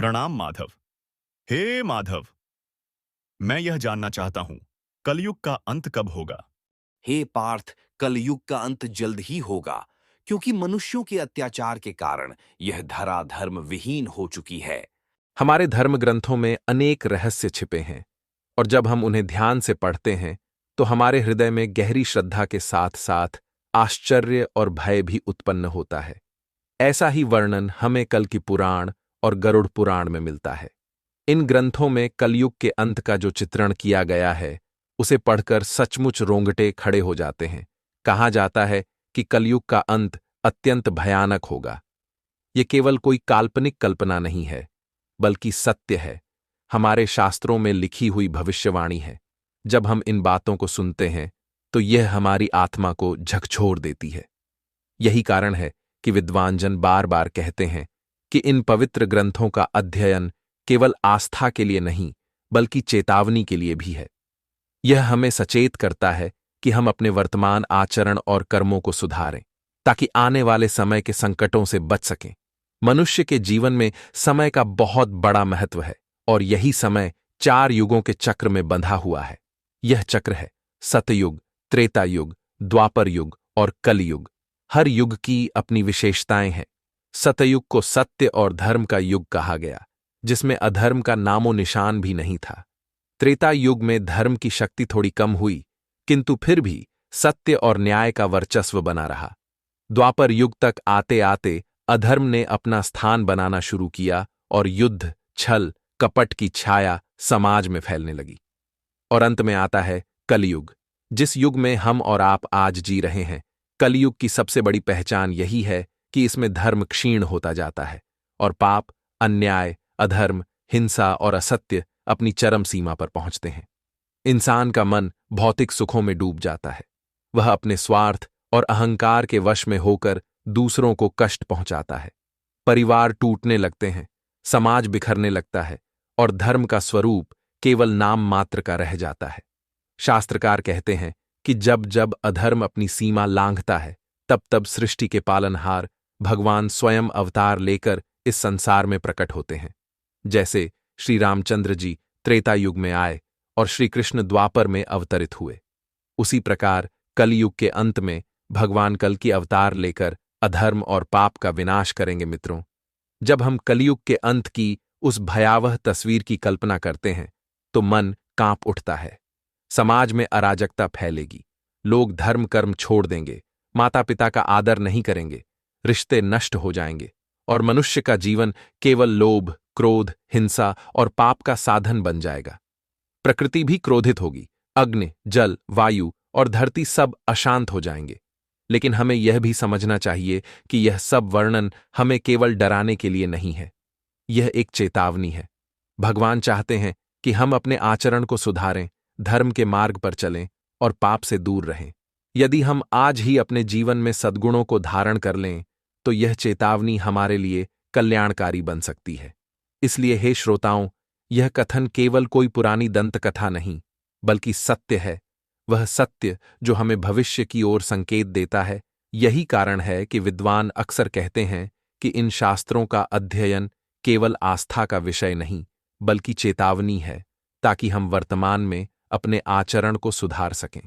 प्रणाम माधव। हे माधव, मैं यह जानना चाहता हूं, कलयुग का अंत कब होगा? हे पार्थ, कलयुग का अंत जल्द ही होगा, क्योंकि मनुष्यों के अत्याचार के कारण यह धरा धर्म विहीन हो चुकी है। हमारे धर्म ग्रंथों में अनेक रहस्य छिपे हैं और जब हम उन्हें ध्यान से पढ़ते हैं तो हमारे हृदय में गहरी श्रद्धा के साथ साथ आश्चर्य और भय भी उत्पन्न होता है। ऐसा ही वर्णन हमें कल की पुराण और गरुड़ पुराण में मिलता है। इन ग्रंथों में कलयुग के अंत का जो चित्रण किया गया है उसे पढ़कर सचमुच रोंगटे खड़े हो जाते हैं। कहा जाता है कि कलयुग का अंत अत्यंत भयानक होगा। ये केवल कोई काल्पनिक कल्पना नहीं है, बल्कि सत्य है, हमारे शास्त्रों में लिखी हुई भविष्यवाणी है। जब हम इन बातों को सुनते हैं तो यह हमारी आत्मा को झकझोर देती है। यही कारण है कि विद्वान जन बार बार कहते हैं कि इन पवित्र ग्रंथों का अध्ययन केवल आस्था के लिए नहीं, बल्कि चेतावनी के लिए भी है। यह हमें सचेत करता है कि हम अपने वर्तमान आचरण और कर्मों को सुधारें, ताकि आने वाले समय के संकटों से बच सकें। मनुष्य के जीवन में समय का बहुत बड़ा महत्व है और यही समय 4 युगों के चक्र में बंधा हुआ है। यह चक्र है सतयुग, त्रेता युग, द्वापर युग और कलयुग। हर युग की अपनी विशेषताएं हैं। सतयुग को सत्य और धर्म का युग कहा गया, जिसमें अधर्म का नामो निशान भी नहीं था। त्रेता युग में धर्म की शक्ति थोड़ी कम हुई, किंतु फिर भी सत्य और न्याय का वर्चस्व बना रहा। द्वापर युग तक आते आते अधर्म ने अपना स्थान बनाना शुरू किया और युद्ध, छल, कपट की छाया समाज में फैलने लगी। और अंत में आता है कलयुग, जिस युग में हम और आप आज जी रहे हैं। कलयुग की सबसे बड़ी पहचान यही है कि इसमें धर्म क्षीण होता जाता है और पाप, अन्याय, अधर्म, हिंसा और असत्य अपनी चरम सीमा पर पहुंचते हैं। इंसान का मन भौतिक सुखों में डूब जाता है। वह अपने स्वार्थ और अहंकार के वश में होकर दूसरों को कष्ट पहुंचाता है। परिवार टूटने लगते हैं, समाज बिखरने लगता है और धर्म का स्वरूप केवल नाम मात्र का रह जाता है। शास्त्रकार कहते हैं कि जब जब अधर्म अपनी सीमा लांघता है, तब तब सृष्टि के पालनहार भगवान स्वयं अवतार लेकर इस संसार में प्रकट होते हैं। जैसे श्री रामचंद्र जी त्रेता युग में आए और श्री कृष्ण द्वापर में अवतरित हुए, उसी प्रकार कलयुग के अंत में भगवान कल की अवतार लेकर अधर्म और पाप का विनाश करेंगे। मित्रों, जब हम कलयुग के अंत की उस भयावह तस्वीर की कल्पना करते हैं तो मन कांप उठता है। समाज में अराजकता फैलेगी, लोग धर्म कर्म छोड़ देंगे, माता पिता का आदर नहीं करेंगे, रिश्ते नष्ट हो जाएंगे और मनुष्य का जीवन केवल लोभ, क्रोध, हिंसा और पाप का साधन बन जाएगा। प्रकृति भी क्रोधित होगी, अग्नि, जल, वायु और धरती सब अशांत हो जाएंगे। लेकिन हमें यह भी समझना चाहिए कि यह सब वर्णन हमें केवल डराने के लिए नहीं है, यह एक चेतावनी है। भगवान चाहते हैं कि हम अपने आचरण को सुधारें, धर्म के मार्ग पर चलें और पाप से दूर रहें। यदि हम आज ही अपने जीवन में सद्गुणों को धारण कर लें तो यह चेतावनी हमारे लिए कल्याणकारी बन सकती है। इसलिए हे श्रोताओं, यह कथन केवल कोई पुरानी दंतकथा नहीं, बल्कि सत्य है। वह सत्य जो हमें भविष्य की ओर संकेत देता है। यही कारण है कि विद्वान अक्सर कहते हैं कि इन शास्त्रों का अध्ययन केवल आस्था का विषय नहीं, बल्कि चेतावनी है, ताकि हम वर्तमान में अपने आचरण को सुधार सकें।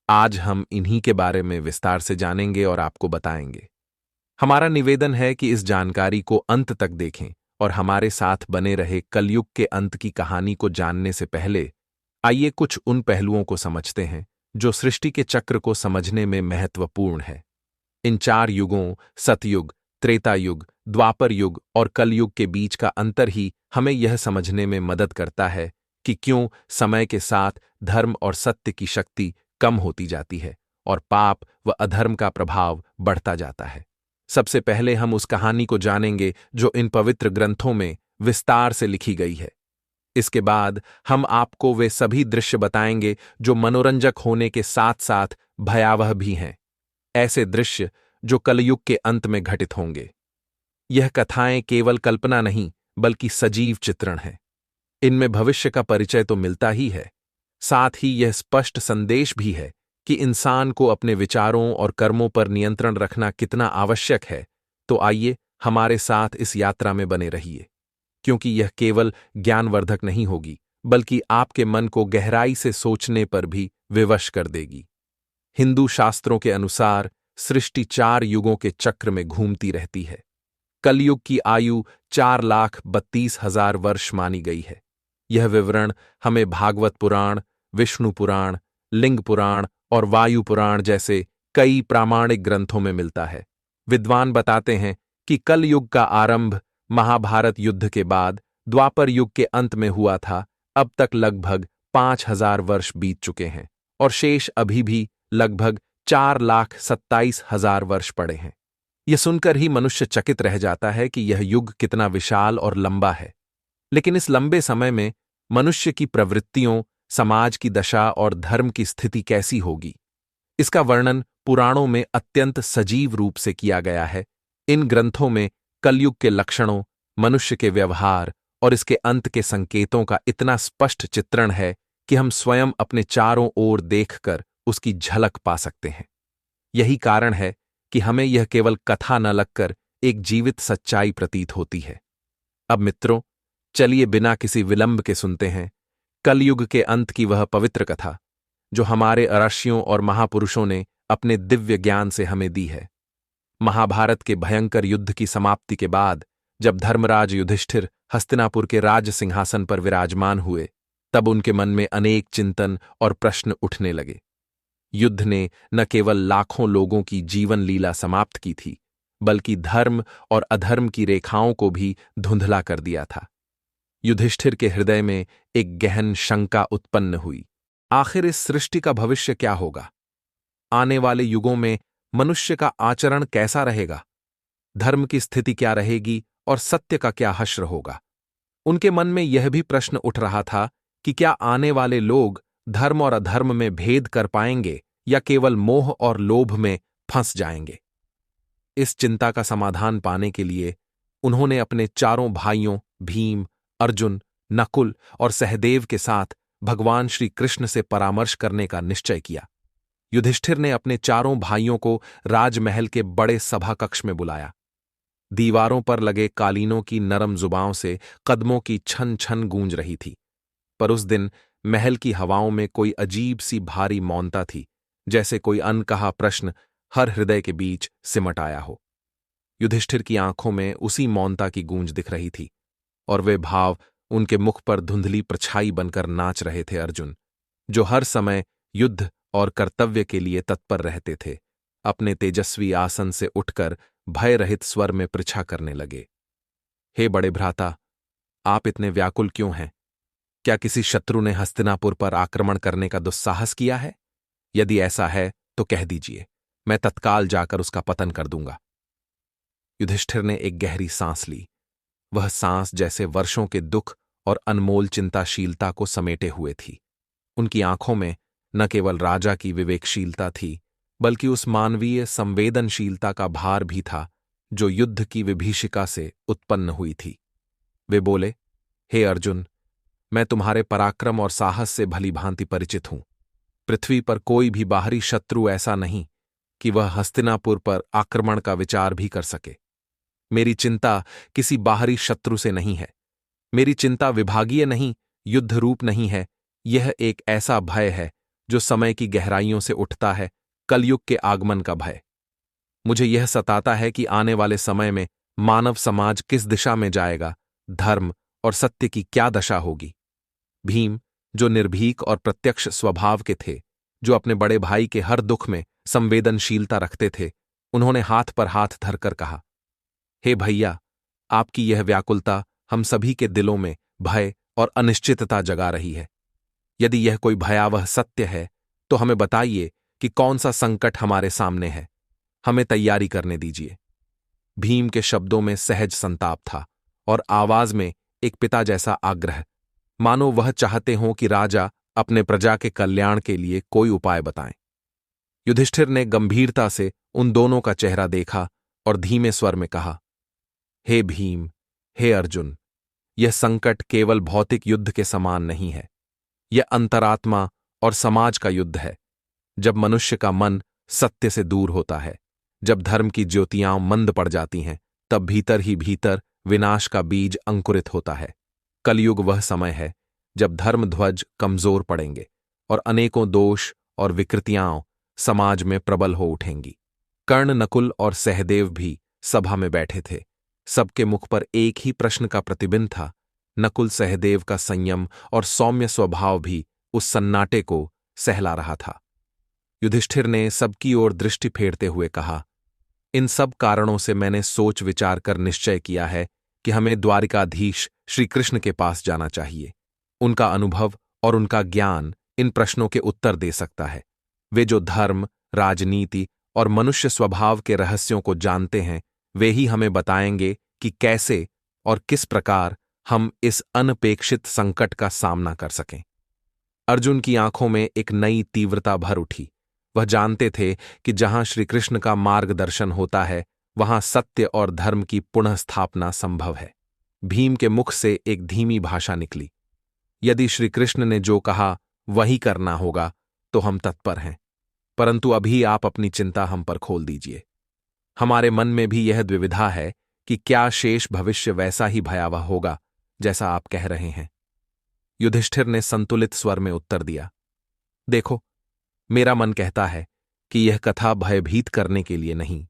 आज हम इन्हीं के बारे में विस्तार से जानेंगे और आपको बताएंगे। हमारा निवेदन है कि इस जानकारी को अंत तक देखें और हमारे साथ बने रहे। कलयुग के अंत की कहानी को जानने से पहले आइए कुछ उन पहलुओं को समझते हैं जो सृष्टि के चक्र को समझने में महत्वपूर्ण है। इन 4 युगों सतयुग, त्रेता युग, द्वापर युग और कलयुग के बीच का अंतर ही हमें यह समझने में मदद करता है कि क्यों समय के साथ धर्म और सत्य की शक्ति कम होती जाती है और पाप व अधर्म का प्रभाव बढ़ता जाता है। सबसे पहले हम उस कहानी को जानेंगे जो इन पवित्र ग्रंथों में विस्तार से लिखी गई है। इसके बाद हम आपको वे सभी दृश्य बताएंगे जो मनोरंजक होने के साथ साथ भयावह भी हैं, ऐसे दृश्य जो कलयुग के अंत में घटित होंगे। यह कथाएं केवल कल्पना नहीं, बल्कि सजीव चित्रण है। इनमें भविष्य का परिचय तो मिलता ही है, साथ ही यह स्पष्ट संदेश भी है कि इंसान को अपने विचारों और कर्मों पर नियंत्रण रखना कितना आवश्यक है। तो आइए हमारे साथ इस यात्रा में बने रहिए। क्योंकि यह केवल ज्ञानवर्धक नहीं होगी बल्कि आपके मन को गहराई से सोचने पर भी विवश कर देगी। हिंदू शास्त्रों के अनुसार सृष्टि 4 युगों के चक्र में घूमती रहती है। कलयुग की आयु 4,32,000 वर्ष मानी गई है। यह विवरण हमें भागवत पुराण, विष्णु पुराण, लिंग पुराण और वायु पुराण जैसे कई प्रामाणिक ग्रंथों में मिलता है। विद्वान बताते हैं कि कलयुग का आरंभ महाभारत युद्ध के बाद द्वापर युग के अंत में हुआ था। अब तक लगभग 5,000 वर्ष बीत चुके हैं और शेष अभी भी लगभग 4,27,000 वर्ष पड़े हैं। यह सुनकर ही मनुष्य चकित रह जाता है कि यह युग कितना विशाल और लंबा है। लेकिन इस लंबे समय में मनुष्य की प्रवृत्तियों, समाज की दशा और धर्म की स्थिति कैसी होगी, इसका वर्णन पुराणों में अत्यंत सजीव रूप से किया गया है। इन ग्रंथों में कलयुग के लक्षणों, मनुष्य के व्यवहार और इसके अंत के संकेतों का इतना स्पष्ट चित्रण है कि हम स्वयं अपने चारों ओर देखकर उसकी झलक पा सकते हैं। यही कारण है कि हमें यह केवल कथा न लगकर एक जीवित सच्चाई प्रतीत होती है। अब मित्रों, चलिए बिना किसी विलंब के सुनते हैं कलयुग के अंत की वह पवित्र कथा जो हमारे ऋषियों और महापुरुषों ने अपने दिव्य ज्ञान से हमें दी है। महाभारत के भयंकर युद्ध की समाप्ति के बाद जब धर्मराज युधिष्ठिर हस्तिनापुर के राज सिंहासन पर विराजमान हुए, तब उनके मन में अनेक चिंतन और प्रश्न उठने लगे। युद्ध ने न केवल लाखों लोगों की जीवन लीला समाप्त की थी, बल्कि धर्म और अधर्म की रेखाओं को भी धुंधला कर दिया था। युधिष्ठिर के हृदय में एक गहन शंका उत्पन्न हुई। आखिर इस सृष्टि का भविष्य क्या होगा? आने वाले युगों में मनुष्य का आचरण कैसा रहेगा? धर्म की स्थिति क्या रहेगी और सत्य का क्या हश्र होगा? उनके मन में यह भी प्रश्न उठ रहा था कि क्या आने वाले लोग धर्म और अधर्म में भेद कर पाएंगे या केवल मोह और लोभ में फंस जाएंगे? इस चिंता का समाधान पाने के लिए उन्होंने अपने चारों भाइयों भीम, अर्जुन, नकुल और सहदेव के साथ भगवान श्री कृष्ण से परामर्श करने का निश्चय किया। युधिष्ठिर ने अपने चारों भाइयों को राजमहल के बड़े सभा कक्ष में बुलाया। दीवारों पर लगे कालीनों की नरम जुबाओं से कदमों की छन छन गूंज रही थी। पर उस दिन महल की हवाओं में कोई अजीब सी भारी मौनता थी, जैसे कोई अनकहा प्रश्न हर हृदय के बीच सिमट आया हो। युधिष्ठिर की आंखों में उसी मौनता की गूंज दिख रही थी और वे भाव उनके मुख पर धुंधली परछाई बनकर नाच रहे थे। अर्जुन, जो हर समय युद्ध और कर्तव्य के लिए तत्पर रहते थे, अपने तेजस्वी आसन से उठकर भय रहित स्वर में पृछा करने लगे। हे बड़े भ्राता, आप इतने व्याकुल क्यों हैं? क्या किसी शत्रु ने हस्तिनापुर पर आक्रमण करने का दुस्साहस किया है? यदि ऐसा है तो कह दीजिए, मैं तत्काल जाकर उसका पतन कर दूंगा। युधिष्ठिर ने एक गहरी सांस ली। वह सांस जैसे वर्षों के दुख और अनमोल चिंताशीलता को समेटे हुए थी। उनकी आंखों में न केवल राजा की विवेकशीलता थी, बल्कि उस मानवीय संवेदनशीलता का भार भी था जो युद्ध की विभीषिका से उत्पन्न हुई थी। वे बोले, हे अर्जुन, मैं तुम्हारे पराक्रम और साहस से भली भांति परिचित हूं। पृथ्वी पर कोई भी बाहरी शत्रु ऐसा नहीं कि वह हस्तिनापुर पर आक्रमण का विचार भी कर सके। मेरी चिंता किसी बाहरी शत्रु से नहीं है। मेरी चिंता विभागीय नहीं, युद्ध रूप नहीं है। यह एक ऐसा भय है जो समय की गहराइयों से उठता है, कलयुग के आगमन का भय। मुझे यह सताता है कि आने वाले समय में मानव समाज किस दिशा में जाएगा, धर्म और सत्य की क्या दशा होगी। भीम, जो निर्भीक और प्रत्यक्ष स्वभाव के थे, जो अपने बड़े भाई के हर दुख में संवेदनशीलता रखते थे, उन्होंने हाथ पर हाथ धरकर कहा, हे भैया, आपकी यह व्याकुलता हम सभी के दिलों में भय और अनिश्चितता जगा रही है। यदि यह कोई भयावह सत्य है तो हमें बताइए कि कौन सा संकट हमारे सामने है। हमें तैयारी करने दीजिए। भीम के शब्दों में सहज संताप था और आवाज में एक पिता जैसा आग्रह, मानो वह चाहते हों कि राजा अपने प्रजा के कल्याण के लिए कोई उपाय बताएं। युधिष्ठिर ने गंभीरता से उन दोनों का चेहरा देखा और धीमे स्वर में कहा, हे भीम, हे अर्जुन, यह संकट केवल भौतिक युद्ध के समान नहीं है। यह अंतरात्मा और समाज का युद्ध है। जब मनुष्य का मन सत्य से दूर होता है, जब धर्म की ज्योतियां मंद पड़ जाती हैं, तब भीतर ही भीतर विनाश का बीज अंकुरित होता है। कलयुग वह समय है जब धर्म ध्वज कमजोर पड़ेंगे और अनेकों दोष और विकृतियां समाज में प्रबल हो उठेंगी। कर्ण, नकुल और सहदेव भी सभा में बैठे थे। सबके मुख पर एक ही प्रश्न का प्रतिबिंब था। नकुल सहदेव का संयम और सौम्य स्वभाव भी उस सन्नाटे को सहला रहा था। युधिष्ठिर ने सबकी ओर दृष्टि फेरते हुए कहा, इन सब कारणों से मैंने सोच विचार कर निश्चय किया है कि हमें द्वारिकाधीश श्री कृष्ण के पास जाना चाहिए। उनका अनुभव और उनका ज्ञान इन प्रश्नों के उत्तर दे सकता है। वे जो धर्म, राजनीति और मनुष्य स्वभाव के रहस्यों को जानते हैं, वे ही हमें बताएंगे कि कैसे और किस प्रकार हम इस अनपेक्षित संकट का सामना कर सकें। अर्जुन की आंखों में एक नई तीव्रता भर उठी। वह जानते थे कि जहां श्री कृष्ण का मार्गदर्शन होता है, वहां सत्य और धर्म की पुनः स्थापना संभव है। भीम के मुख से एक धीमी भाषा निकली, यदि श्री कृष्ण ने जो कहा वही करना होगा तो हम तत्पर हैं, परंतु अभी आप अपनी चिंता हम पर खोल दीजिए। हमारे मन में भी यह द्विविधा है कि क्या शेष भविष्य वैसा ही भयावह होगा जैसा आप कह रहे हैं। युधिष्ठिर ने संतुलित स्वर में उत्तर दिया, देखो, मेरा मन कहता है कि यह कथा भयभीत करने के लिए नहीं,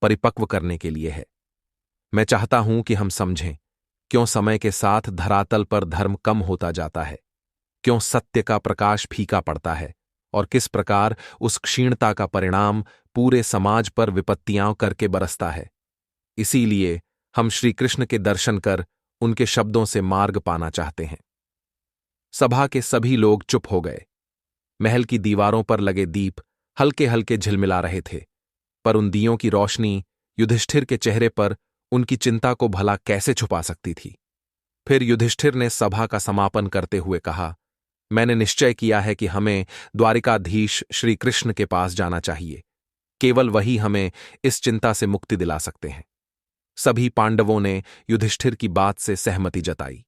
परिपक्व करने के लिए है। मैं चाहता हूं कि हम समझें क्यों समय के साथ धरातल पर धर्म कम होता जाता है, क्यों सत्य का प्रकाश फीका पड़ता है और किस प्रकार उस क्षीणता का परिणाम पूरे समाज पर विपत्तियां करके बरसता है। इसीलिए हम श्री कृष्ण के दर्शन कर उनके शब्दों से मार्ग पाना चाहते हैं। सभा के सभी लोग चुप हो गए। महल की दीवारों पर लगे दीप हल्के हल्के झिलमिला रहे थे, पर उन दियों की रोशनी युधिष्ठिर के चेहरे पर उनकी चिंता को भला कैसे छुपा सकती थी। फिर युधिष्ठिर ने सभा का समापन करते हुए कहा, मैंने निश्चय किया है कि हमें द्वारिकाधीश श्री कृष्ण के पास जाना चाहिए। केवल वही हमें इस चिंता से मुक्ति दिला सकते हैं। सभी पांडवों ने युधिष्ठिर की बात से सहमति जताई।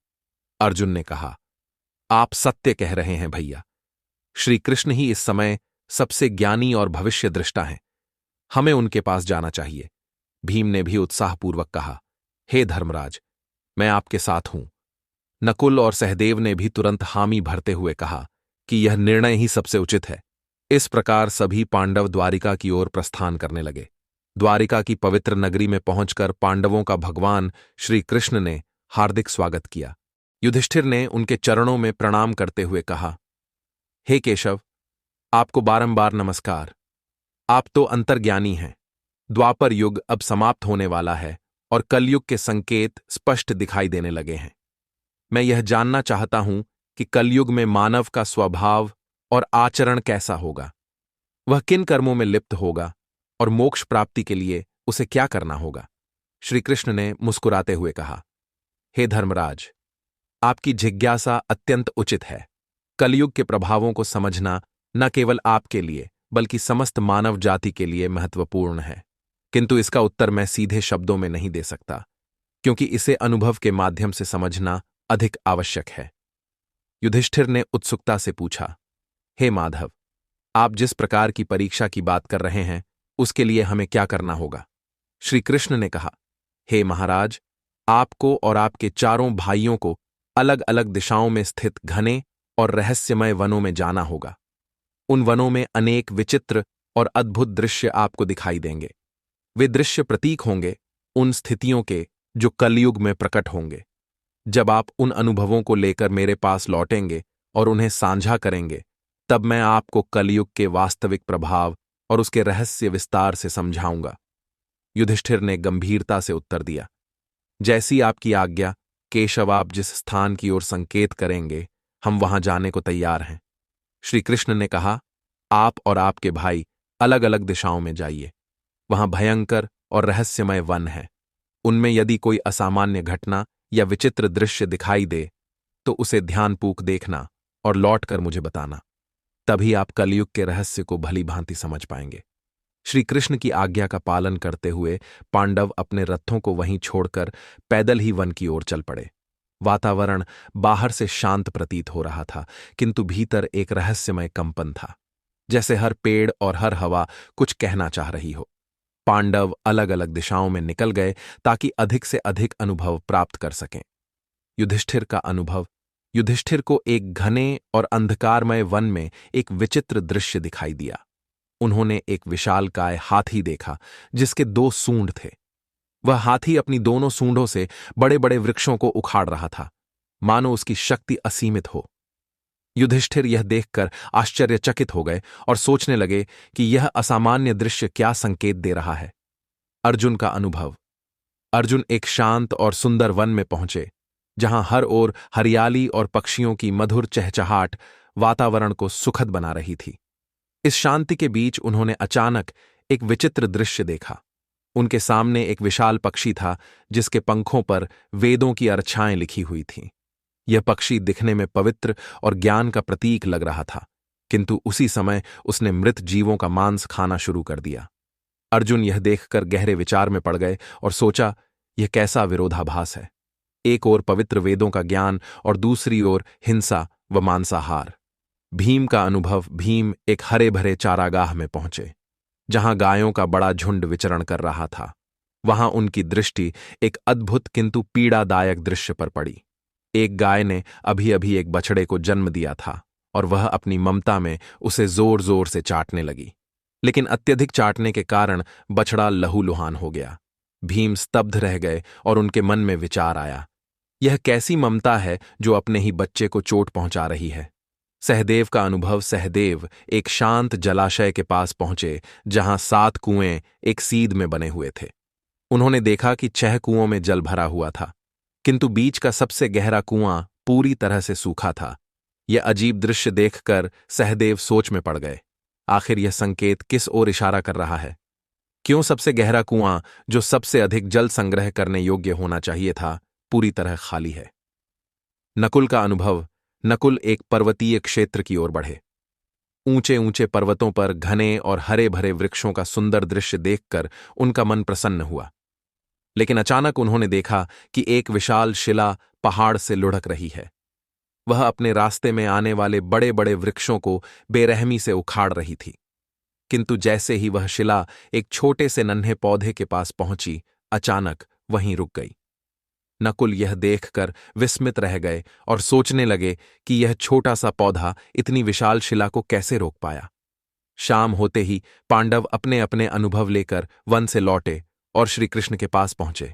अर्जुन ने कहा, आप सत्य कह रहे हैं भैया। श्री कृष्ण ही इस समय सबसे ज्ञानी और भविष्य दृष्टा हैं। हमें उनके पास जाना चाहिए। भीम ने भी उत्साहपूर्वक कहा, हे धर्मराज, मैं आपके साथ हूं। नकुल और सहदेव ने भी तुरंत हामी भरते हुए कहा कि यह निर्णय ही सबसे उचित है। इस प्रकार सभी पांडव द्वारिका की ओर प्रस्थान करने लगे। द्वारिका की पवित्र नगरी में पहुंचकर पांडवों का भगवान श्री कृष्ण ने हार्दिक स्वागत किया। युधिष्ठिर ने उनके चरणों में प्रणाम करते हुए कहा, हे केशव, आपको बारंबार नमस्कार। आप तो अंतर्ज्ञानी हैं। द्वापर युग अब समाप्त होने वाला है और कलयुग के संकेत स्पष्ट दिखाई देने लगे हैं। मैं यह जानना चाहता हूं कि कलयुग में मानव का स्वभाव और आचरण कैसा होगा, वह किन कर्मों में लिप्त होगा और मोक्ष प्राप्ति के लिए उसे क्या करना होगा। श्री कृष्ण ने मुस्कुराते हुए कहा, हे धर्मराज, आपकी जिज्ञासा अत्यंत उचित है। कलयुग के प्रभावों को समझना न केवल आपके लिए बल्कि समस्त मानव जाति के लिए महत्वपूर्ण है, किंतु इसका उत्तर मैं सीधे शब्दों में नहीं दे सकता, क्योंकि इसे अनुभव के माध्यम से समझना अधिक आवश्यक है। युधिष्ठिर ने उत्सुकता से पूछा, हे माधव, आप जिस प्रकार की परीक्षा की बात कर रहे हैं उसके लिए हमें क्या करना होगा। श्री कृष्ण ने कहा, हे महाराज, आपको और आपके चारों भाइयों को अलग अलग दिशाओं में स्थित घने और रहस्यमय वनों में जाना होगा। उन वनों में अनेक विचित्र और अद्भुत दृश्य आपको दिखाई देंगे। वे दृश्य प्रतीक होंगे उन स्थितियों के जो कलयुग में प्रकट होंगे। जब आप उन अनुभवों को लेकर मेरे पास लौटेंगे और उन्हें साझा करेंगे, तब मैं आपको कलयुग के वास्तविक प्रभाव और उसके रहस्य विस्तार से समझाऊंगा। युधिष्ठिर ने गंभीरता से उत्तर दिया, जैसी आपकी आज्ञा केशव। आप जिस स्थान की ओर संकेत करेंगे हम वहां जाने को तैयार हैं। श्री कृष्ण ने कहा, आप और आपके भाई अलग अलग दिशाओं में जाइए। वहां भयंकर और रहस्यमय वन है। उनमें यदि कोई असामान्य घटना या विचित्र दृश्य दिखाई दे तो उसे ध्यानपूर्वक देखना और लौटकर मुझे बताना। तभी आप कलयुग के रहस्य को भली भांति समझ पाएंगे। श्री कृष्ण की आज्ञा का पालन करते हुए पांडव अपने रथों को वहीं छोड़कर पैदल ही वन की ओर चल पड़े। वातावरण बाहर से शांत प्रतीत हो रहा था, किंतु भीतर एक रहस्यमय कंपन था, जैसे हर पेड़ और हर हवा कुछ कहना चाह रही हो। पांडव अलग अलग दिशाओं में निकल गए ताकि अधिक से अधिक अनुभव प्राप्त कर सकें। युधिष्ठिर का अनुभव। युधिष्ठिर को एक घने और अंधकारमय वन में एक विचित्र दृश्य दिखाई दिया। उन्होंने एक विशालकाय हाथी देखा जिसके 2 सूंड थे। वह हाथी अपनी दोनों सूंडों से बड़े बड़े वृक्षों को उखाड़ रहा था, मानो उसकी शक्ति असीमित हो। युधिष्ठिर यह देखकर आश्चर्यचकित हो गए और सोचने लगे कि यह असामान्य दृश्य क्या संकेत दे रहा है। अर्जुन का अनुभव। अर्जुन एक शांत और सुंदर वन में पहुंचे, जहां हर ओर हरियाली और पक्षियों की मधुर चहचहाट वातावरण को सुखद बना रही थी। इस शांति के बीच उन्होंने अचानक एक विचित्र दृश्य देखा। उनके सामने एक विशाल पक्षी था जिसके पंखों पर वेदों की अर्चाएं लिखी हुई थीं। यह पक्षी दिखने में पवित्र और ज्ञान का प्रतीक लग रहा था, किंतु उसी समय उसने मृत जीवों का मांस खाना शुरू कर दिया। अर्जुन यह देखकर गहरे विचार में पड़ गए और सोचा, यह कैसा विरोधाभास है। एक ओर पवित्र वेदों का ज्ञान और दूसरी ओर हिंसा व मांसाहार। भीम का अनुभव। भीम एक हरे भरे चारागाह में पहुंचे, जहां गायों का बड़ा झुंड विचरण कर रहा था। वहां उनकी दृष्टि एक अद्भुत किंतु पीड़ादायक दृश्य पर पड़ी। एक गाय ने अभी अभी एक बछड़े को जन्म दिया था और वह अपनी ममता में उसे जोर जोर से चाटने लगी, लेकिन अत्यधिक चाटने के कारण बछड़ा लहूलुहान हो गया। भीम स्तब्ध रह गए और उनके मन में विचार आया, यह कैसी ममता है जो अपने ही बच्चे को चोट पहुंचा रही है। सहदेव का अनुभव। सहदेव एक शांत जलाशय के पास पहुंचे, जहां 7 कुएं एक सीध में बने हुए थे। उन्होंने देखा कि 6 कुओं में जल भरा हुआ था, किंतु बीच का सबसे गहरा कुआं पूरी तरह से सूखा था। यह अजीब दृश्य देखकर सहदेव सोच में पड़ गए। आखिर यह संकेत किस ओर इशारा कर रहा है? क्यों सबसे गहरा कुआं, जो सबसे अधिक जल संग्रह करने योग्य होना चाहिए था, पूरी तरह खाली है? नकुल का अनुभव। नकुल एक पर्वतीय क्षेत्र की ओर बढ़े। ऊंचे ऊंचे पर्वतों पर घने और हरे भरे वृक्षों का सुंदर दृश्य देखकर उनका मन प्रसन्न हुआ। लेकिन अचानक उन्होंने देखा कि एक विशाल शिला पहाड़ से लुढ़क रही है। वह अपने रास्ते में आने वाले बड़े बड़े वृक्षों को बेरहमी से उखाड़ रही थी। किंतु जैसे ही वह शिला एक छोटे से नन्हे पौधे के पास पहुंची, अचानक वहीं रुक गई। नकुल यह देखकर विस्मित रह गए और सोचने लगे कि यह छोटा सा पौधा इतनी विशाल शिला को कैसे रोक पाया। शाम होते ही पांडव अपने अपने अनुभव लेकर वन से लौटे और श्री कृष्ण के पास पहुंचे।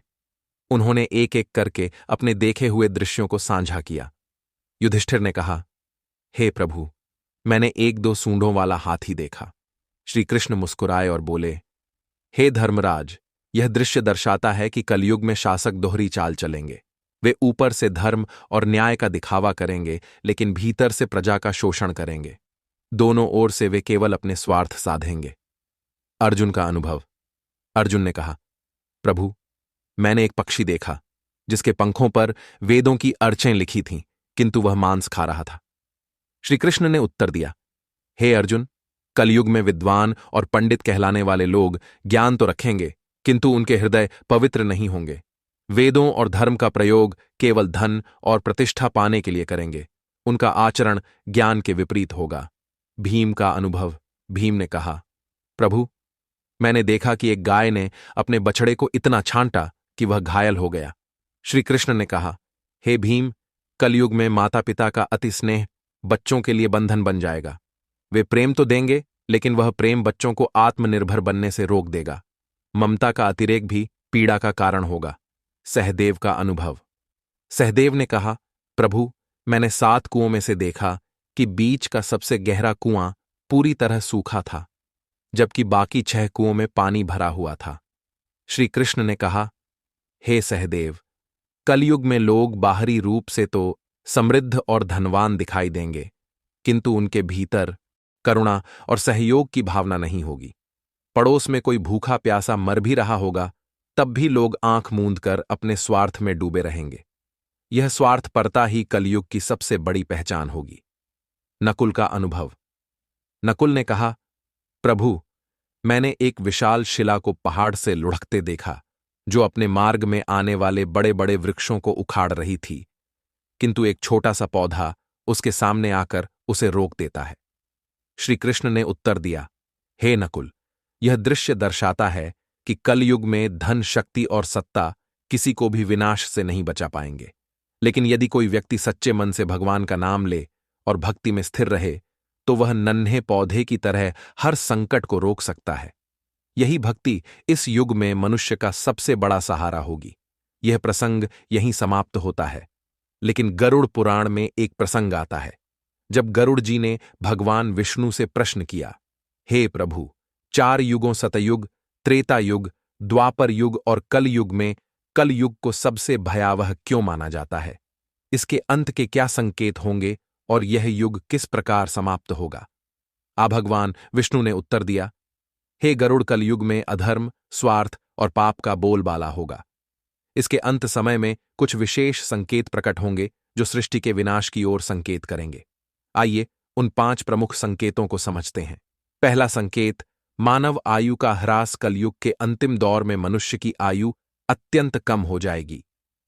उन्होंने एक एक करके अपने देखे हुए दृश्यों को साझा किया। युधिष्ठिर ने कहा, हे प्रभु, मैंने 1-2 सूंडों वाला हाथी देखा। श्री कृष्ण मुस्कुराए और बोले, हे धर्मराज, यह दृश्य दर्शाता है कि कलयुग में शासक दोहरी चाल चलेंगे। वे ऊपर से धर्म और न्याय का दिखावा करेंगे, लेकिन भीतर से प्रजा का शोषण करेंगे। दोनों ओर से वे केवल अपने स्वार्थ साधेंगे। अर्जुन का अनुभव। अर्जुन ने कहा, प्रभु, मैंने एक पक्षी देखा जिसके पंखों पर वेदों की अर्चें लिखी थीं, किंतु वह मांस खा रहा था। श्री कृष्ण ने उत्तर दिया, हे अर्जुन, कलयुग में विद्वान और पंडित कहलाने वाले लोग ज्ञान तो रखेंगे, किंतु उनके हृदय पवित्र नहीं होंगे। वेदों और धर्म का प्रयोग केवल धन और प्रतिष्ठा पाने के लिए करेंगे। उनका आचरण ज्ञान के विपरीत होगा। भीम का अनुभव। भीम ने कहा, प्रभु, मैंने देखा कि एक गाय ने अपने बछड़े को इतना छांटा कि वह घायल हो गया। श्री कृष्ण ने कहा, हे भीम, कलयुग में माता पिता का अति स्नेह बच्चों के लिए बंधन बन जाएगा। वे प्रेम तो देंगे, लेकिन वह प्रेम बच्चों को आत्मनिर्भर बनने से रोक देगा। ममता का अतिरेक भी पीड़ा का कारण होगा। सहदेव का अनुभव। सहदेव ने कहा, प्रभु, मैंने 7 कुओं में से देखा कि बीच का सबसे गहरा कुआं पूरी तरह सूखा था, जबकि बाकी 6 कुओं में पानी भरा हुआ था। श्री कृष्ण ने कहा, हे सहदेव, कलयुग में लोग बाहरी रूप से तो समृद्ध और धनवान दिखाई देंगे, किंतु उनके भीतर करुणा और सहयोग की भावना नहीं होगी। पड़ोस में कोई भूखा प्यासा मर भी रहा होगा, तब भी लोग आंख मूंदकर अपने स्वार्थ में डूबे रहेंगे। यह स्वार्थपरता ही कलयुग की सबसे बड़ी पहचान होगी। नकुल का अनुभव। नकुल ने कहा, प्रभु, मैंने एक विशाल शिला को पहाड़ से लुढ़कते देखा, जो अपने मार्ग में आने वाले बड़े बड़े वृक्षों को उखाड़ रही थी, किंतु एक छोटा सा पौधा उसके सामने आकर उसे रोक देता है। श्री कृष्ण ने उत्तर दिया, हे नकुल, यह दृश्य दर्शाता है कि कलयुग में धन, शक्ति और सत्ता किसी को भी विनाश से नहीं बचा पाएंगे। लेकिन यदि कोई व्यक्ति सच्चे मन से भगवान का नाम ले और भक्ति में स्थिर रहे तो वह नन्हे पौधे की तरह हर संकट को रोक सकता है। यही भक्ति इस युग में मनुष्य का सबसे बड़ा सहारा होगी। यह प्रसंग यहीं समाप्त होता है, लेकिन गरुड़ पुराण में एक प्रसंग आता है जब गरुड़ जी ने भगवान विष्णु से प्रश्न किया, हे प्रभु, 4 युगों सतयुग, त्रेता युग, द्वापर युग और कलयुग में कलयुग को सबसे भयावह क्यों माना जाता है? इसके अंत के क्या संकेत होंगे और यह युग किस प्रकार समाप्त होगा? भगवान विष्णु ने उत्तर दिया, हे गरुड़, कलयुग में अधर्म, स्वार्थ और पाप का बोलबाला होगा। इसके अंत समय में कुछ विशेष संकेत प्रकट होंगे जो सृष्टि के विनाश की ओर संकेत करेंगे। आइए उन 5 प्रमुख संकेतों को समझते हैं। पहला संकेत, मानव आयु का ह्रास। कलयुग के अंतिम दौर में मनुष्य की आयु अत्यंत कम हो जाएगी।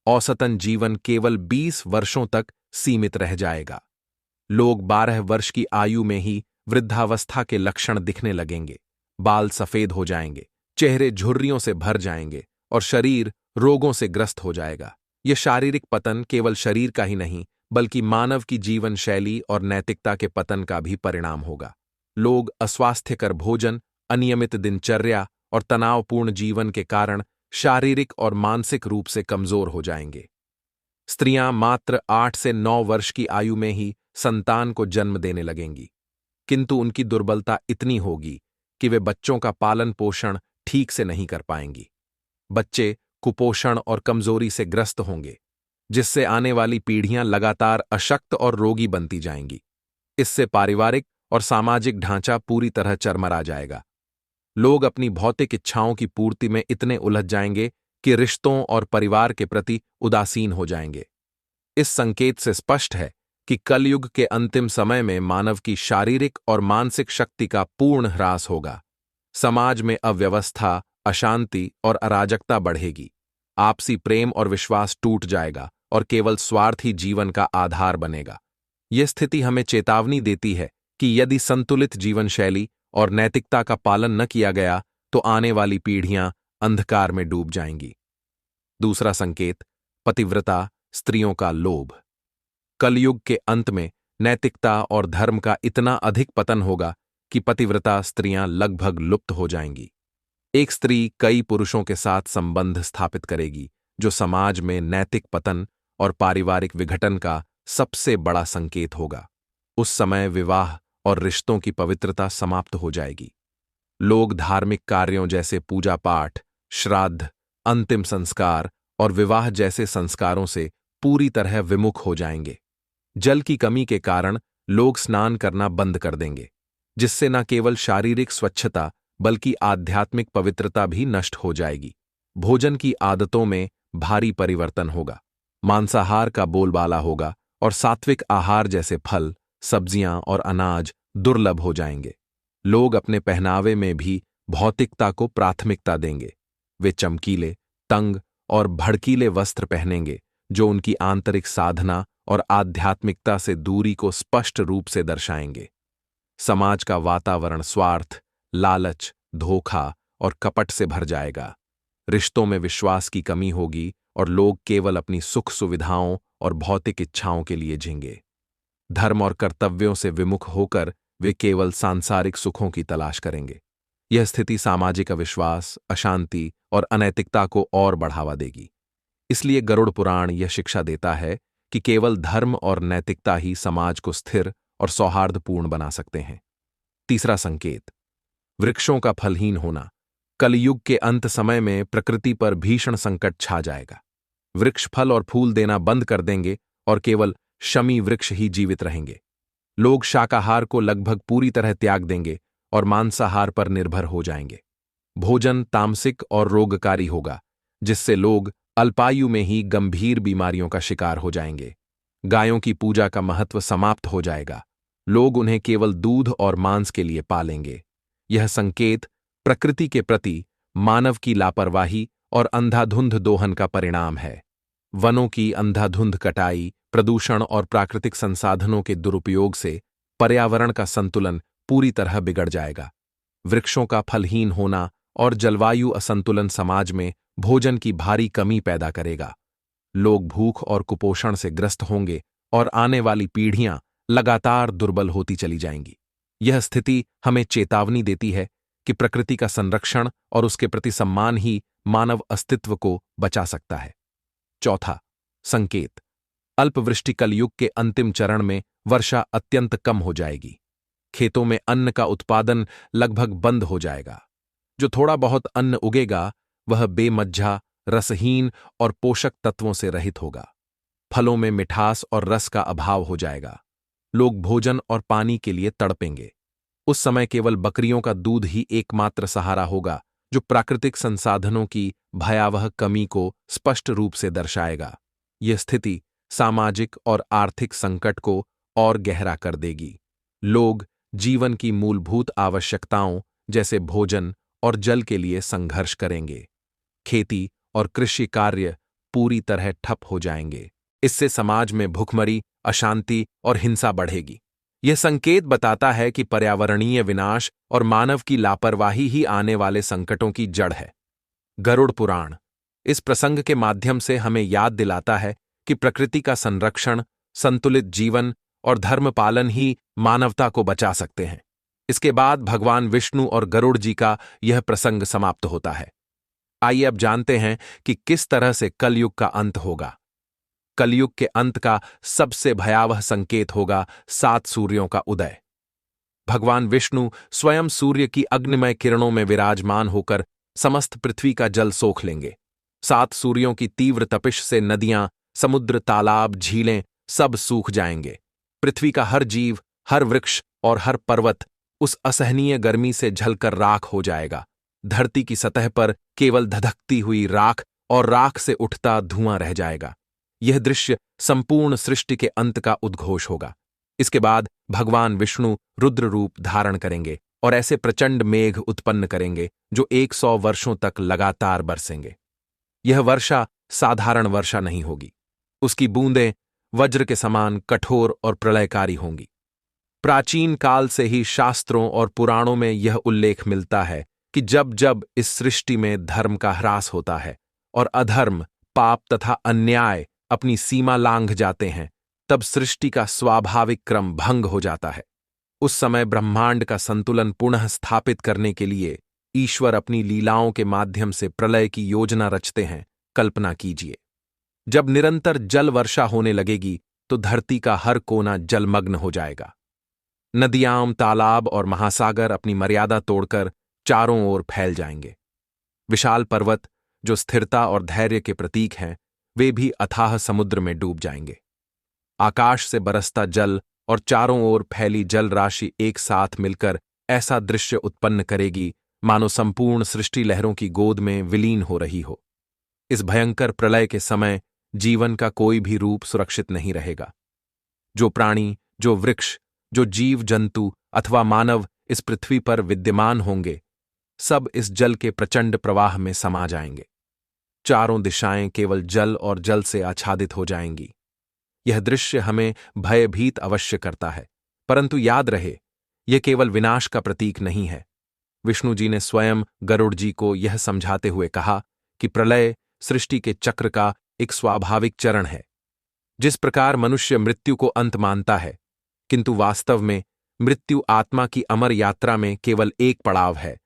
औसतन जीवन केवल 20 वर्षों तक सीमित रह जाएगा। लोग 12 वर्ष की आयु में ही वृद्धावस्था के लक्षण दिखने लगेंगे। बाल सफेद हो जाएंगे, चेहरे झुर्रियों से भर जाएंगे और शरीर रोगों से ग्रस्त हो जाएगा। यह शारीरिक पतन केवल शरीर का ही नहीं बल्कि मानव की जीवन शैली और नैतिकता के पतन का भी परिणाम होगा। लोग अस्वास्थ्यकर भोजन, अनियमित दिनचर्या और तनावपूर्ण जीवन के कारण शारीरिक और मानसिक रूप से कमजोर हो जाएंगे। स्त्रियां मात्र 8 से 9 वर्ष की आयु में ही संतान को जन्म देने लगेंगी, किंतु उनकी दुर्बलता इतनी होगी कि वे बच्चों का पालन पोषण ठीक से नहीं कर पाएंगी। बच्चे कुपोषण और कमजोरी से ग्रस्त होंगे, जिससे आने वाली पीढ़ियां लगातार अशक्त और रोगी बनती जाएंगी। इससे पारिवारिक और सामाजिक ढांचा पूरी तरह चरमरा जाएगा। लोग अपनी भौतिक इच्छाओं की पूर्ति में इतने उलझ जाएंगे कि रिश्तों और परिवार के प्रति उदासीन हो जाएंगे। इस संकेत से स्पष्ट है कि कलयुग के अंतिम समय में मानव की शारीरिक और मानसिक शक्ति का पूर्ण ह्रास होगा। समाज में अव्यवस्था, अशांति और अराजकता बढ़ेगी। आपसी प्रेम और विश्वास टूट जाएगा और केवल स्वार्थ ही जीवन का आधार बनेगा। यह स्थिति हमें चेतावनी देती है कि यदि संतुलित जीवन शैली और नैतिकता का पालन न किया गया तो आने वाली पीढ़ियां अंधकार में डूब जाएंगी। दूसरा संकेत, पतिव्रता, स्त्रियों का लोभ। कलयुग के अंत में नैतिकता और धर्म का इतना अधिक पतन होगा कि पतिव्रता स्त्रियां लगभग लुप्त हो जाएंगी। एक स्त्री कई पुरुषों के साथ संबंध स्थापित करेगी, जो समाज में नैतिक पतन और पारिवारिक विघटन का सबसे बड़ा संकेत होगा। उस समय विवाह और रिश्तों की पवित्रता समाप्त हो जाएगी। लोग धार्मिक कार्यों जैसे पूजा पाठ, श्राद्ध, अंतिम संस्कार और विवाह जैसे संस्कारों से पूरी तरह विमुख हो जाएंगे। जल की कमी के कारण लोग स्नान करना बंद कर देंगे, जिससे न केवल शारीरिक स्वच्छता बल्कि आध्यात्मिक पवित्रता भी नष्ट हो जाएगी। भोजन की आदतों में भारी परिवर्तन होगा। मांसाहार का बोलबाला होगा और सात्विक आहार जैसे फल, सब्जियां और अनाज दुर्लभ हो जाएंगे। लोग अपने पहनावे में भी भौतिकता को प्राथमिकता देंगे। वे चमकीले, तंग और भड़कीले वस्त्र पहनेंगे, जो उनकी आंतरिक साधना और आध्यात्मिकता से दूरी को स्पष्ट रूप से दर्शाएंगे। समाज का वातावरण स्वार्थ, लालच, धोखा और कपट से भर जाएगा। रिश्तों में विश्वास की कमी होगी और लोग केवल अपनी सुख सुविधाओं और भौतिक इच्छाओं के लिए जींगे। धर्म और कर्तव्यों से विमुख होकर वे केवल सांसारिक सुखों की तलाश करेंगे। यह स्थिति सामाजिक अविश्वास, अशांति और अनैतिकता को और बढ़ावा देगी। इसलिए गरुड़ पुराण यह शिक्षा देता है कि केवल धर्म और नैतिकता ही समाज को स्थिर और सौहार्दपूर्ण बना सकते हैं। तीसरा संकेत, वृक्षों का फलहीन होना। कलयुग के अंत समय में प्रकृति पर भीषण संकट छा जाएगा। वृक्ष फल और फूल देना बंद कर देंगे और केवल शमी वृक्ष ही जीवित रहेंगे। लोग शाकाहार को लगभग पूरी तरह त्याग देंगे और मांसाहार पर निर्भर हो जाएंगे। भोजन तामसिक और रोगकारी होगा, जिससे लोग अल्पायु में ही गंभीर बीमारियों का शिकार हो जाएंगे। गायों की पूजा का महत्व समाप्त हो जाएगा। लोग उन्हें केवल दूध और मांस के लिए पालेंगे। यह संकेत प्रकृति के प्रति मानव की लापरवाही और अंधाधुंध दोहन का परिणाम है। वनों की अंधाधुंध कटाई, प्रदूषण और प्राकृतिक संसाधनों के दुरुपयोग से पर्यावरण का संतुलन पूरी तरह बिगड़ जाएगा। वृक्षों का फलहीन होना और जलवायु असंतुलन समाज में भोजन की भारी कमी पैदा करेगा। लोग भूख और कुपोषण से ग्रस्त होंगे और आने वाली पीढ़ियां लगातार दुर्बल होती चली जाएंगी। यह स्थिति हमें चेतावनी देती है कि प्रकृति का संरक्षण और उसके प्रति सम्मान ही मानव अस्तित्व को बचा सकता है। चौथा, संकेत। अल्पवृष्टि कलयुग के अंतिम चरण में वर्षा अत्यंत कम हो जाएगी। खेतों में अन्न का उत्पादन लगभग बंद हो जाएगा। जो थोड़ा बहुत अन्न उगेगा वह बेमज्जा, रसहीन और पोषक तत्वों से रहित होगा। फलों में मिठास और रस का अभाव हो जाएगा। लोग भोजन और पानी के लिए तड़पेंगे। उस समय केवल बकरियों का दूध ही एकमात्र सहारा होगा, जो प्राकृतिक संसाधनों की भयावह कमी को स्पष्ट रूप से दर्शाएगा। यह स्थिति सामाजिक और आर्थिक संकट को और गहरा कर देगी। लोग जीवन की मूलभूत आवश्यकताओं जैसे भोजन और जल के लिए संघर्ष करेंगे। खेती और कृषि कार्य पूरी तरह ठप हो जाएंगे। इससे समाज में भुखमरी, अशांति और हिंसा बढ़ेगी। यह संकेत बताता है कि पर्यावरणीय विनाश और मानव की लापरवाही ही आने वाले संकटों की जड़ है। गरुड़ पुराण इस प्रसंग के माध्यम से हमें याद दिलाता है कि प्रकृति का संरक्षण, संतुलित जीवन और धर्म पालन ही मानवता को बचा सकते हैं। इसके बाद भगवान विष्णु और गरुड़ जी का यह प्रसंग समाप्त होता है। आइए अब जानते हैं कि किस तरह से कलयुग का अंत होगा। कलयुग के अंत का सबसे भयावह संकेत होगा 7 सूर्यों का उदय। भगवान विष्णु स्वयं सूर्य की अग्निमय किरणों में विराजमान होकर समस्त पृथ्वी का जल सोख लेंगे। 7 सूर्यों की तीव्र तपिश से नदियां, समुद्र, तालाब, झीलें सब सूख जाएंगे। पृथ्वी का हर जीव, हर वृक्ष और हर पर्वत उस असहनीय गर्मी से झलकर राख हो जाएगा। धरती की सतह पर केवल धधकती हुई राख और राख से उठता धुआं रह जाएगा। यह दृश्य संपूर्ण सृष्टि के अंत का उद्घोष होगा। इसके बाद भगवान विष्णु रुद्र रूप धारण करेंगे और ऐसे प्रचंड मेघ उत्पन्न करेंगे जो 100 वर्षों तक लगातार बरसेंगे। यह वर्षा साधारण वर्षा नहीं होगी। उसकी बूंदें वज्र के समान कठोर और प्रलयकारी होंगी। प्राचीन काल से ही शास्त्रों और पुराणों में यह उल्लेख मिलता है कि जब जब इस सृष्टि में धर्म का ह्रास होता है और अधर्म, पाप तथा अन्याय अपनी सीमा लांघ जाते हैं, तब सृष्टि का स्वाभाविक क्रम भंग हो जाता है। उस समय ब्रह्मांड का संतुलन पुनः स्थापित करने के लिए ईश्वर अपनी लीलाओं के माध्यम से प्रलय की योजना रचते हैं। कल्पना कीजिए, जब निरंतर जल वर्षा होने लगेगी तो धरती का हर कोना जलमग्न हो जाएगा। नदियां, तालाब और महासागर अपनी मर्यादा तोड़कर चारों ओर फैल जाएंगे। विशाल पर्वत, जो स्थिरता और धैर्य के प्रतीक हैं, वे भी अथाह समुद्र में डूब जाएंगे। आकाश से बरसता जल और चारों ओर फैली जल राशि एक साथ मिलकर ऐसा दृश्य उत्पन्न करेगी मानो संपूर्ण सृष्टि लहरों की गोद में विलीन हो रही हो। इस भयंकर प्रलय के समय जीवन का कोई भी रूप सुरक्षित नहीं रहेगा। जो प्राणी, जो वृक्ष, जो जीव जंतु अथवा मानव इस पृथ्वी पर विद्यमान होंगे, सब इस जल के प्रचंड प्रवाह में समा जाएंगे। चारों दिशाएं केवल जल और जल से आच्छादित हो जाएंगी। यह दृश्य हमें भयभीत अवश्य करता है, परंतु याद रहे, यह केवल विनाश का प्रतीक नहीं है। विष्णु जी ने स्वयं गरुड़ जी को यह समझाते हुए कहा कि प्रलय सृष्टि के चक्र का एक स्वाभाविक चरण है। जिस प्रकार मनुष्य मृत्यु को अंत मानता है, किंतु वास्तव में मृत्यु आत्मा की अमर यात्रा में केवल एक पड़ाव है,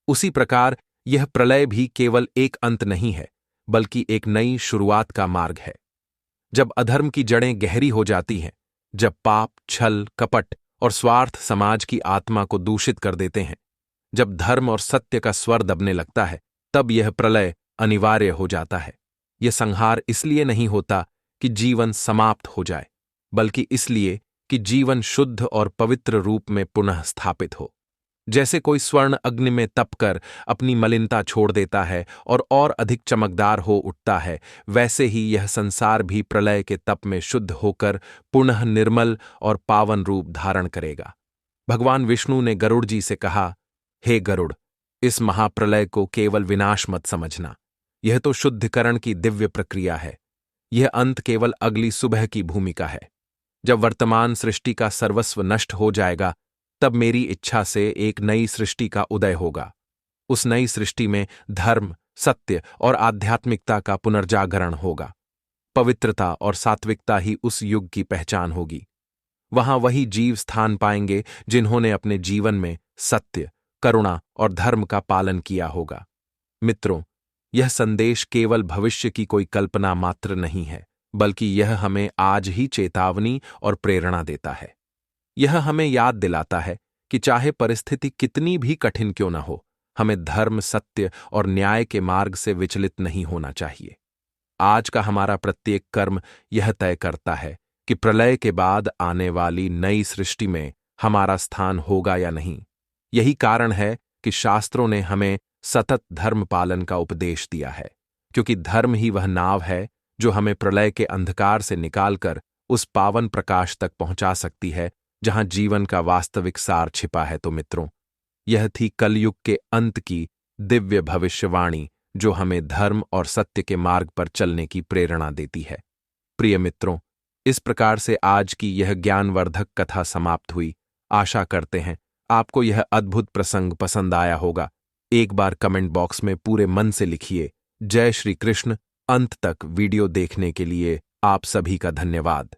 उसी प्रकार यह प्रलय भी केवल एक अंत नहीं है, बल्कि एक नई शुरुआत का मार्ग है। जब अधर्म की जड़ें गहरी हो जाती हैं, जब पाप, छल, कपट और स्वार्थ समाज की आत्मा को दूषित कर देते हैं, जब धर्म और सत्य का स्वर दबने लगता है, तब यह प्रलय अनिवार्य हो जाता है। यह संहार इसलिए नहीं होता कि जीवन समाप्त हो जाए, बल्कि इसलिए कि जीवन शुद्ध और पवित्र रूप में पुनः स्थापित हो। जैसे कोई स्वर्ण अग्नि में तपकर अपनी मलिनता छोड़ देता है और अधिक चमकदार हो उठता है, वैसे ही यह संसार भी प्रलय के तप में शुद्ध होकर पुनः निर्मल और पावन रूप धारण करेगा। भगवान विष्णु ने गरुड़ जी से कहा, हे गरुड़, इस महाप्रलय को केवल विनाश मत समझना। यह तो शुद्धिकरण की दिव्य प्रक्रिया है। यह अंत केवल अगली सुबह की भूमिका है। जब वर्तमान सृष्टि का सर्वस्व नष्ट हो जाएगा, तब मेरी इच्छा से एक नई सृष्टि का उदय होगा। उस नई सृष्टि में धर्म, सत्य और आध्यात्मिकता का पुनर्जागरण होगा। पवित्रता और सात्विकता ही उस युग की पहचान होगी। वहां वही जीव स्थान पाएंगे जिन्होंने अपने जीवन में सत्य, करुणा और धर्म का पालन किया होगा। मित्रों, यह संदेश केवल भविष्य की कोई कल्पना मात्र नहीं है, बल्कि यह हमें आज ही चेतावनी और प्रेरणा देता है। यह हमें याद दिलाता है कि चाहे परिस्थिति कितनी भी कठिन क्यों न हो, हमें धर्म, सत्य और न्याय के मार्ग से विचलित नहीं होना चाहिए। आज का हमारा प्रत्येक कर्म यह तय करता है कि प्रलय के बाद आने वाली नई सृष्टि में हमारा स्थान होगा या नहीं। यही कारण है कि शास्त्रों ने हमें सतत धर्म पालन का उपदेश दिया है, क्योंकि धर्म ही वह नाव है जो हमें प्रलय के अंधकार से निकालकर उस पावन प्रकाश तक पहुंचा सकती है जहां जीवन का वास्तविक सार छिपा है। तो मित्रों, यह थी कलयुग के अंत की दिव्य भविष्यवाणी जो हमें धर्म और सत्य के मार्ग पर चलने की प्रेरणा देती है। प्रिय मित्रों, इस प्रकार से आज की यह ज्ञानवर्धक कथा समाप्त हुई। आशा करते हैं आपको यह अद्भुत प्रसंग पसंद आया होगा। एक बार कमेंट बॉक्स में पूरे मन से लिखिए, जय श्री कृष्ण। अंत तक वीडियो देखने के लिए आप सभी का धन्यवाद।